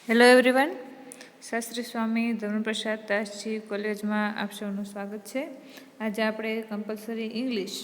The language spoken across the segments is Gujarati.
હેલો એવરીવન, શાસ્ત્રી સ્વામી ધર્મપ્રસાદ દાસજી કોલેજમાં આપ સૌનું સ્વાગત છે. આજે આપણે compulsory English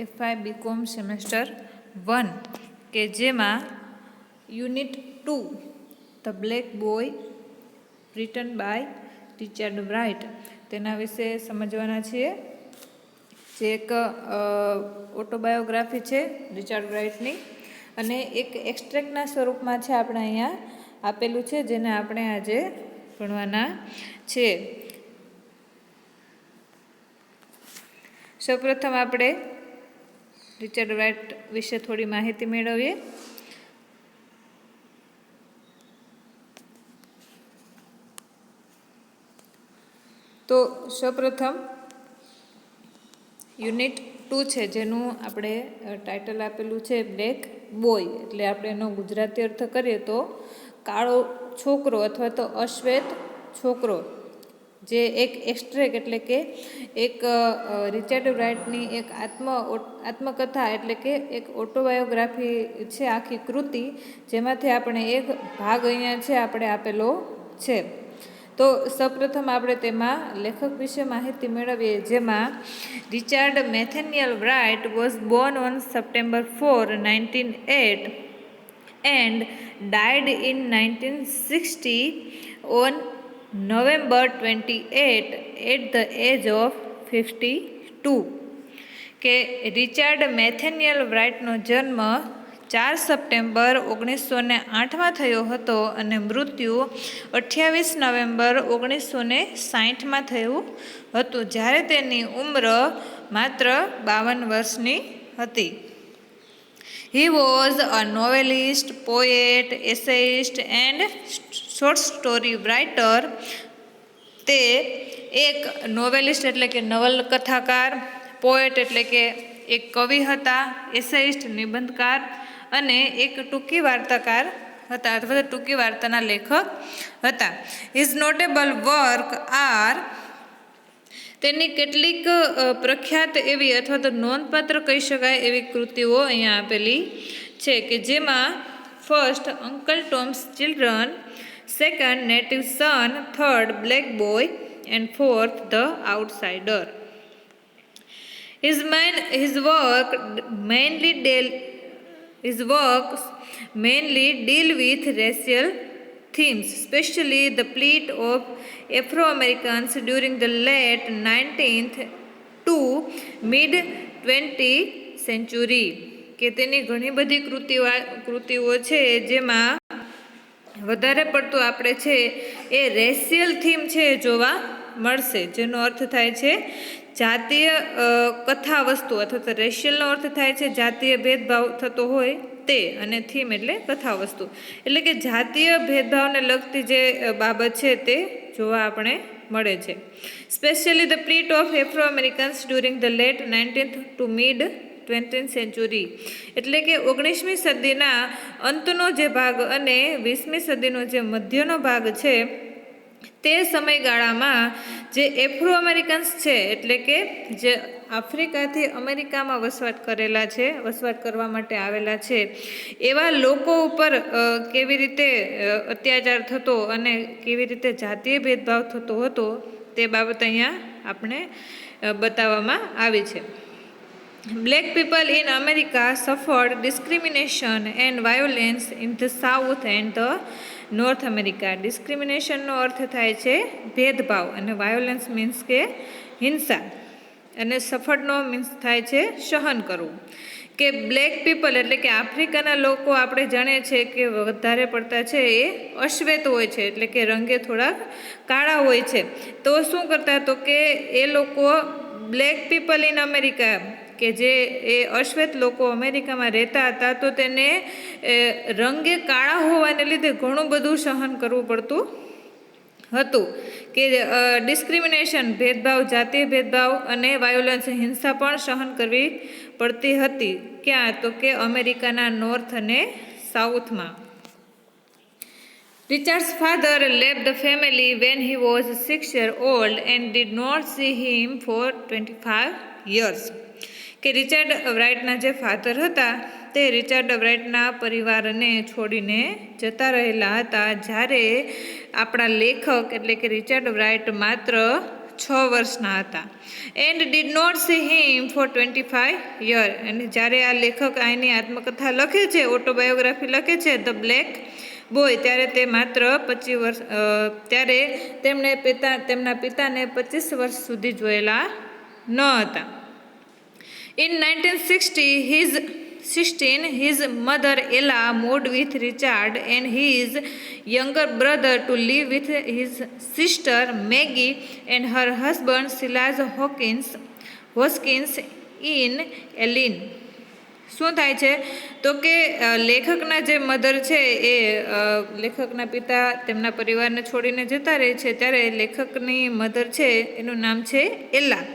F5 BCom semester 1 કે જેમાં unit 2 the Black Boy written by Richard Wright તેના વિશે સમજવાના છીએ. જે એક ઓટોબાયોગ્રાફી છે રિચાર્ડ રાઇટની અને એક એક્સ્ટ્રેક્ટના સ્વરૂપમાં છે. આપણે અહીંયા આપેલું છે જેને આપણે આજે ભણવાના છે. સૌપ્રથમ આપણે રિચાર્ડ રાઇટ વિશે થોડી માહિતી મેળવીએ. તો સૌપ્રથમ યુનિટ 2 છે જેનું આપણે ટાઇટલ આપેલું છે બ્લેક બોય, એટલે આપણે એનો ગુજરાતી અર્થ કરીએ તો કાળો છોકરો અથવા તો અશ્વેત છોકરો. જે એક એક્સ્ટ્રેક એટલે કે એક રિચાર્ડ રાઇટની એક આત્મકથા એટલે કે એક ઓટોબાયોગ્રાફી છે, આખી કૃતિ, જેમાંથી આપણે એક ભાગ અહીંયા છે આપણે આપેલો છે. તો સૌપ્રથમ આપણે તેમાં લેખક વિશે માહિતી મેળવીએ, જેમાં Richard Nathaniel Wright was born on September 4, 1908 and died in 1960 on November 28 at the age of 52. કે રિચાર્ડ મેથેનિયલ રાઇટનો જન્મ 4 સપ્ટેમ્બર 1908માં થયો હતો અને મૃત્યુ 28 નવેમ્બર 1960માં થયું હતું, જ્યારે તેની ઉંમર માત્ર 52 વર્ષની હતી. He was a novelist, poet, essayist and short story writer. તે એક નોવેલિસ્ટ એટલે કે નવલકથાકાર, પોએટ એટલે કે એક કવિ હતા, એસેઇસ્ટ નિબંધકાર અને એક ટૂંકી વાર્તાકાર હતા અથવા ટૂંકી વાર્તાના લેખક હતા. His notable work are, તેની કેટલીક પ્રખ્યાત એવી અથવા તો નોંધપાત્ર કહી શકાય એવી કૃતિઓ અહીંયા આપેલી છે, કે જેમાં first Uncle Tom's Children, second Native Son, third Black Boy and fourth The Outsider. His works mainly deal with racial themes, especially the plight of Afro-Americans during the late 19th to mid-20th century. કે તેની ઘણી બધી કૃતિઓ છે જેમાં વધારે પડતું આપણે છે એ રેશિયલ થીમ છે જોવા મળશે, જેનો અર્થ થાય છે જાતીય કથા વસ્તુ, અથવા તો રેશિયલનો અર્થ થાય છે જાતીય ભેદભાવ થતો હોય તે, અને થીમ એટલે કથા વસ્તુ, એટલે કે જાતીય ભેદભાવને લગતી જે બાબત છે તે જોવા આપણે મળે છે. Specially the plight of Afro Americans during the late 19th to mid 20th century, એટલે કે 19મી સદીના અંતનો જે ભાગ અને 20મી સદીનો જે મધ્યનો ભાગ છે તે સમયગાળામાં જે એફ્રો અમેરિકન્સ છે એટલે કે જે આફ્રિકાથી અમેરિકામાં વસવાટ કરવા માટે આવેલા છે, એવા લોકો ઉપર કેવી રીતે અત્યાચાર થતો અને કેવી રીતે જાતીય ભેદભાવ થતો હતો તે બાબત અહીંયા આપણે બતાવવામાં આવી છે. Black people in America suffered discrimination and violence in the South and the North America. ડિસ્ક્રિમિનેશનનો અર્થ થાય છે ભેદભાવ અને વાયોલન્સ મીન્સ કે હિંસા, અને સફળનો મીન્સ થાય છે સહન કરવું. કે બ્લેક પીપલ એટલે કે આફ્રિકાના લોકો આપણે જાણીએ છીએ કે વધારે પડતા છે એ અશ્વેત હોય છે, એટલે કે રંગે થોડાક કાળા હોય છે. તો શું કરતા, તો કે એ લોકો બ્લેક પીપલ ઇન અમેરિકા, કે જે એ અશ્વેત લોકો અમેરિકામાં રહેતા હતા, તો તેને રંગે કાળા હોવાને લીધે ઘણું બધું સહન કરવું પડતું હતું. કે ડિસ્ક્રિમિનેશન ભેદભાવ, જાતીય ભેદભાવ અને વાયોલન્સ હિંસા પણ સહન કરવી પડતી હતી. ક્યાં, તો કે અમેરિકાના નોર્થ અને સાઉથમાં. Richard's father left the family when he was 6 years old and did not see him for 25 years. કે રિચાર્ડ રાઇટના જે ફાધર હતા તે રિચાર્ડ રાઇટના પરિવારને છોડીને જતા રહેલા હતા, જ્યારે આપણા લેખક એટલે કે રિચાર્ડ રાઇટ માત્ર 6 વર્ષના હતા. And did not see him for 25 year. અને જ્યારે આ લેખક આની આત્મકથા લખે છે, ઓટોબાયોગ્રાફી લખે છે ધ બ્લેક બોય, ત્યારે તે માત્ર 25 વર્ષ ત્યારે તેમણે તેમના પિતાને 25 વર્ષ સુધી જોયેલા ન હતા. In 1916, his mother Ella moved with Richard and his younger brother to live with his sister Maggie and her husband Silas Hoskins in Elim. શું થાય છે તો કે લેખકના જે મધર છે એ લેખકના પિતા તેમના પરિવારને છોડીને જતા રહે છે, ત્યારે લેખકની મધર છે એનું નામ છે એલા.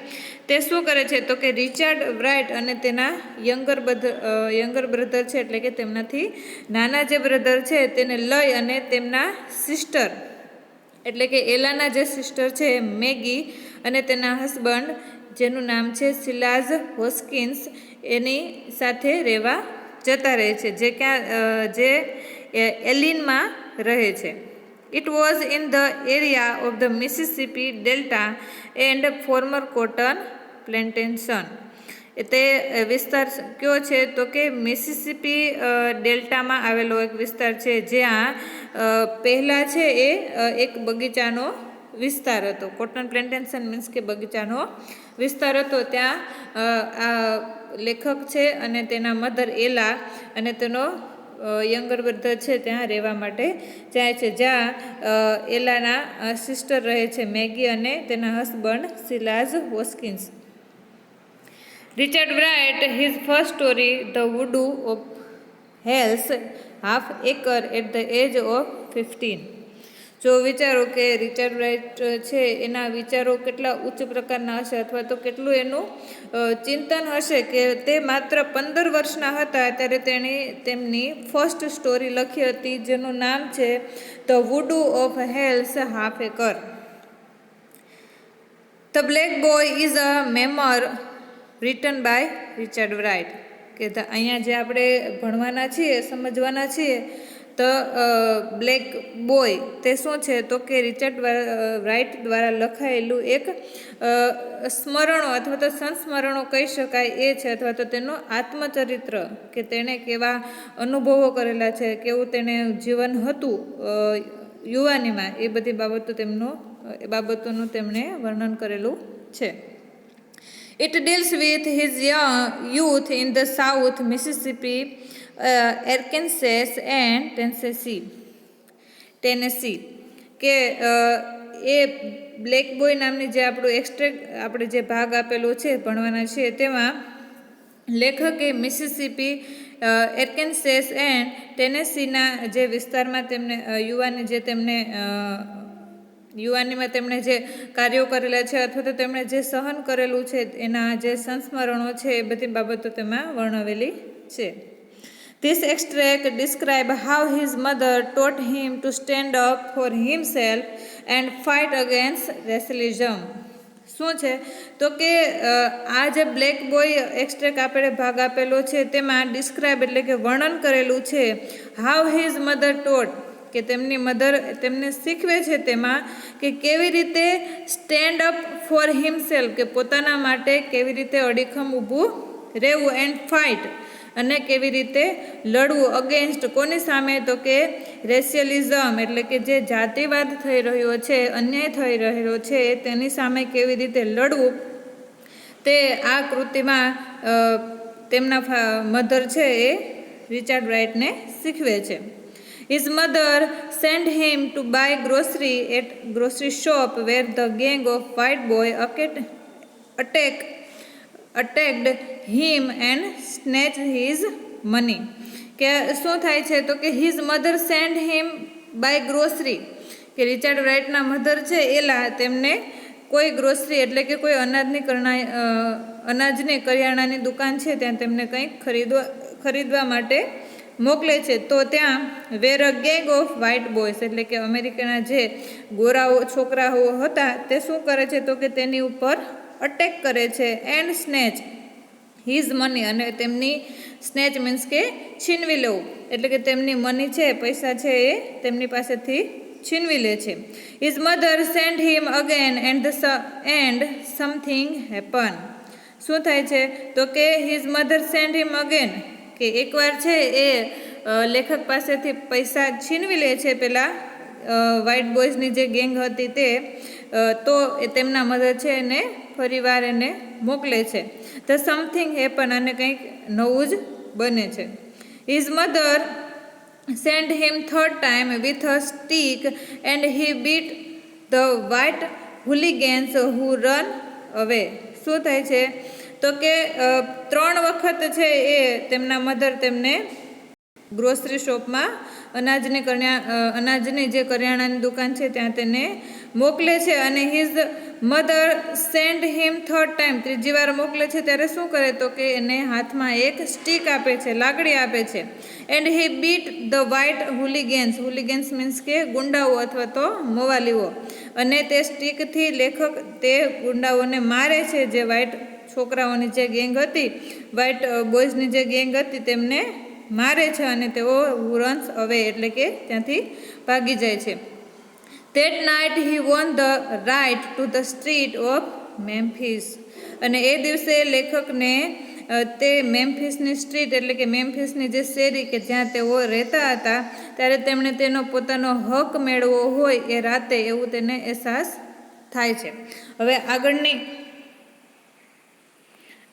તે શું કરે છે તો કે રિચાર્ડ રાઇટ અને તેના યંગર બ્રધર છે એટલે કે તેમનાથી નાના જે બ્રધર છે તેને લઈ અને તેમના સિસ્ટર એટલે કે એલાના જે સિસ્ટર છે મેગી અને તેના હસબન્ડ જેનું નામ છે સિલાઝ હોસ્કિન્સ એની સાથે રહેવા જતા રહે છે, જે એલિનમાં રહે છે. It was in the area of the Mississippi Delta and former cotton plantation. તે વિસ્તાર કયો છે તો કે મિસિસિપી ડેલ્ટામાં આવેલો એક વિસ્તાર છે, જ્યાં પહેલાં છે એ એક બગીચાનો વિસ્તાર હતો. કોટન પ્લેન્ટેશન મીન્સ કે બગીચાનો વિસ્તાર હતો. ત્યાં આ લેખક છે અને તેના મધર એલા અને તેનો યંગર બ્રધર છે ત્યાં રહેવા માટે જાય છે, જ્યાં એલાના સિસ્ટર રહે છે મેગી અને તેના husband Silas Hoskins. Richard Wright his first story the voodoo of Hell's half acre at the age of 15. જો વિચારો કે રિચાર્ડ રાઇટ છે એના વિચારો કેટલા ઉચ્ચ પ્રકારના હશે અથવા તો કેટલું એનું ચિંતન હશે કે તે માત્ર 15 વર્ષના હતા ત્યારે તેણે તેમની ફર્સ્ટ સ્ટોરી લખી હતી, જેનું નામ છે the voodoo of Hell's half acre. The Black Boy is a memoir written by Richard Wright. કે અહીંયા જે આપણે ભણવાના છીએ, સમજવાના છીએ તો બ્લેક બોય તે શું છે તો કે રિચાર્ડ રાઇટ દ્વારા લખાયેલું એક સ્મરણો અથવા તો સંસ્મરણો કહી શકાય એ છે, અથવા તો તેનું આત્મચરિત્ર કે તેણે કેવા અનુભવો કરેલા છે, કેવું તેને જીવન હતું યુવાનીમાં, એ બધી બાબતોનું તેમણે વર્ણન કરેલું છે. It deals with his youth in the South Mississippi, Arkansas and Tennessee. કે એ બ્લેક બોય નામની જે આપણે જે ભાગ આપેલો છે ભણવાના છે તેમાં લેખકે મિસિસિપી, એર્કેન્સેસ એન્ડ ટેનેસીના જે વિસ્તારમાં તેમને યુવાનીમાં તેમણે જે કાર્યો કરેલા છે અથવા તો તેમણે જે સહન કરેલું છે એના જે સંસ્મરણો છે એ બધી બાબતો તેમાં વર્ણવેલી છે. This extract describe how his mother taught him to stand up for himself and fight against racialism. શું છે તો કે આ જે બ્લેક બોય એક્સ્ટ્રેક્ટ આપણે ભાગ આપેલો છે તેમાં ડિસ્ક્રાઇબ એટલે કે વર્ણન કરેલું છે હાઉ હિઝ મધર ટોટ, કે તેમની મધર તેમને શીખવે છે તેમાં કે કેવી રીતે સ્ટેન્ડ અપ ફોર હિમસેલ્ફ, કે પોતાના માટે કેવી રીતે અડીખમ ઊભું રહેવું, એન્ડ ફાઇટ અને કેવી રીતે લડવું, અગેન્સ્ટ કોની સામે તો કે રેશિયલિઝમ એટલે કે જે જાતિવાદ થઈ રહ્યો છે, અન્યાય થઈ રહ્યો છે તેની સામે કેવી રીતે લડવું, તે આ કૃતિમાં તેમના મધર છે એ રિચાર્ડ રાઇટને શીખવે છે. His mother sent him to buy grocery at grocery shop where the gang of white boy attacked him and snatched his money. કે શું થાય છે તો કે his mother sent him buy grocery, કે રિચાર્ડ રાઇટના મધર છે એલા તેમને કોઈ ગ્રોસરી એટલે કે કોઈ અનાજની કરિયાણાની દુકાન છે ત્યાં તેમને કંઈક ખરીદવા માટે મોકલે છે. તો ત્યાં વેર અ ગેંગ ઓફ વ્હાઇટ બોયઝ એટલે કે અમેરિકાના જે ગોરાઓ છોકરાઓ હતા તે શું કરે છે તો કે તેની ઉપર અટેક કરે છે, એન્ડ સ્નેચ હિઝ મની, અને તેમની સ્નેચ મીન્સ કે છીનવી લેવું, એટલે કે તેમની મની છે, પૈસા છે એ તેમની પાસેથી છીનવી લે છે. His mother send him again and something happen. શું થાય છે તો કે હિઝ મધર સેન્ડ હિમ અગેન, કે એકવાર છે એ લેખક પાસેથી પૈસા છીનવી લે છે પેલા વ્હાઇટ બોયઝની જે ગેંગ હતી તે, તો એ તેમના મધર છે એને ફરીવાર એને મોકલે છે. ધ સમથિંગ હેપન, અને કંઈક નવું જ બને છે. His mother send him third time with a stick and he beat the white hooligans who run away. શું થાય છે તો કે 3 વખત છે એ તેમના મધર તેમને ગ્રોસરી શોપમાં અનાજની જે કરિયાણાની દુકાન છે ત્યાં તેને મોકલે છે, અને his mother send him third time, ત્રીજી વાર મોકલે છે ત્યારે શું કરે તો કે એને હાથમાં એક સ્ટીક આપે છે, લાકડી આપે છે. And he beat the white hooligans means કે ગુંડાઓ અથવા તો મોવાલીઓ, અને તે સ્ટીકથી લેખક તે ગુંડાઓને મારે છે, જે વ્હાઇટ છોકરાઓની જે ગેંગ હતી, વ્હાઇટ બોયઝની જે ગેંગ હતી તેમને મારે છે, અને તેઓ રન્સ અવે એટલે કે ત્યાંથી ભાગી જાય છે. That night he won the right to the street of Memphis, અને એ દિવસે લેખકને તે મેમ્ફિસની સ્ટ્રીટ એટલે કે મેમ્ફિસની જે શેરી કે જ્યાં તેઓ રહેતા હતા ત્યારે તેમણે તેનો પોતાનો હક મેળવવો હોય એ રાતે એવું તેને અહેસાસ થાય છે. હવે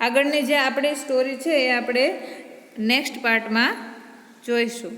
આગળની જે આપણી સ્ટોરી છે એ આપણે નેક્સ્ટ પાર્ટમાં જોઈશું.